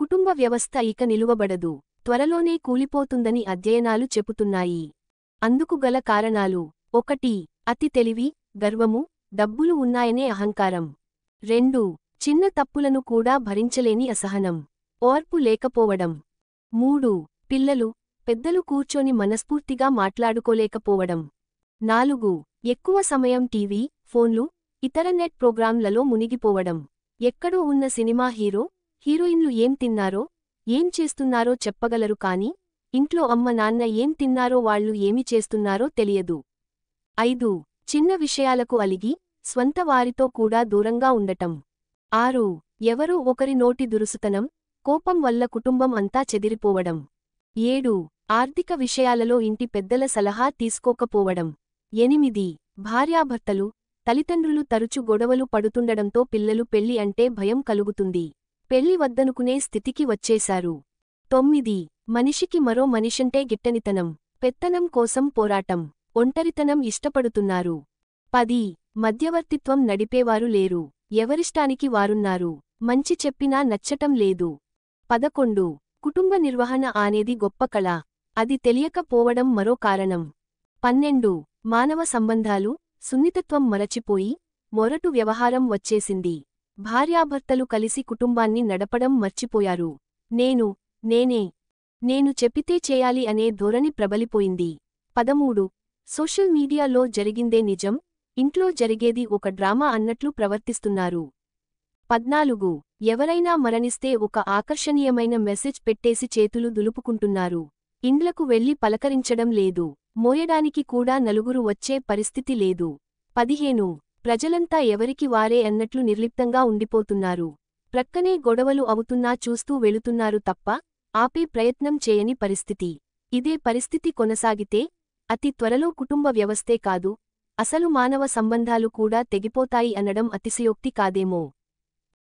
కుటుంబ వ్యవస్థ ఇక నిలువబడదు, త్వరలోనే కూలిపోతుందని అధ్యయనాలు చెబుతున్నాయి. అందుకు గల కారణాలు: 1. అతి తెలివి, గర్వము, డబ్బులు ఉన్నాయనే అహంకారం. 2. చిన్న తప్పులను కూడా భరించలేని అసహనం, ఓర్పు లేకపోవడం. 3. పిల్లలు, పెద్దలు కూర్చొని మనస్ఫూర్తిగా మాట్లాడుకోలేకపోవడం. 4. ఎక్కువ సమయం టీవీ, ఫోన్లు, ఇతర నెట్ ప్రోగ్రాంలలో మునిగిపోవడం. ఎక్కడో ఉన్న సినిమా హీరో, హీరోయిన్లు ఏం తిన్నారో, ఏం చేస్తున్నారో చెప్పగలరు కాని, ఇంట్లో అమ్మ నాన్న ఏం తిన్నారో వాళ్లు ఏమి చేస్తున్నారో తెలియదు. 5. చిన్న విషయాలకు అలిగి, స్వంత వారితో కూడా దూరంగా ఉండటం. 6. ఎవరో ఒకరి నోటి దురుసుతనం, కోపం వల్ల కుటుంబం అంతా చెదిరిపోవడం. 7. ఆర్థిక విషయాలలో ఇంటి పెద్దల సలహా తీసుకోకపోవడం. 8. భార్యాభర్తలు, తల్లిదండ్రులు తరచు గొడవలు పడుతుండడంతో పిల్లలు పెళ్లి అంటే భయం కలుగుతుంది, పెళ్లి వద్దనుకునే స్థితికి వచ్చేశారు. 9. మనిషికి మరో మనిషంటే గిట్టనితనం, పెత్తనం కోసం పోరాటం, ఒంటరితనం ఇష్టపడుతున్నారు. 10. మధ్యవర్తిత్వం నడిపేవారు లేరు, ఎవరిష్టానికి వారున్నారు, మంచి చెప్పినా నచ్చటం లేదు. 11. కుటుంబ నిర్వహణ అనేది గొప్ప కళ, అది తెలియకపోవడం మరో కారణం. 12. మానవ సంబంధాలు, సున్నితత్వం మరచిపోయి, మొరటు వ్యవహారం వచ్చేసింది. భార్యాభర్తలు కలిసి కుటుంబాన్ని నడపడం మర్చిపోయారు. నేను చెప్పితే చేయాలి అనే ధోరణి ప్రబలిపోయింది. 13. సోషల్ మీడియాలో జరిగిందే నిజం, ఇంట్లో జరిగేది ఒక డ్రామా అన్నట్లు ప్రవర్తిస్తున్నారు. 14. ఎవరైనా మరణిస్తే ఒక ఆకర్షణీయమైన మెసేజ్ పెట్టేసి చేతులు దులుపుకుంటున్నారు, ఇండ్లకు వెళ్లి పలకరించడం లేదు, మోయడానికి కూడా నలుగురు వచ్చే పరిస్థితి లేదు. 15. ప్రజలంతా ఎవరికి వారే అన్నట్లు నిర్లిప్తంగా ఉండిపోతున్నారు, ప్రక్కనే గొడవలు అవుతున్నా చూస్తూ వెళుతున్నారు తప్ప ఆపే ప్రయత్నం చేయని పరిస్థితి. ఇదే పరిస్థితి కొనసాగితే అతి త్వరలో కుటుంబ వ్యవస్థే కాదు, అసలు మానవ సంబంధాలు కూడా తెగిపోతాయి అనడం అతిశయోక్తి కాదేమో.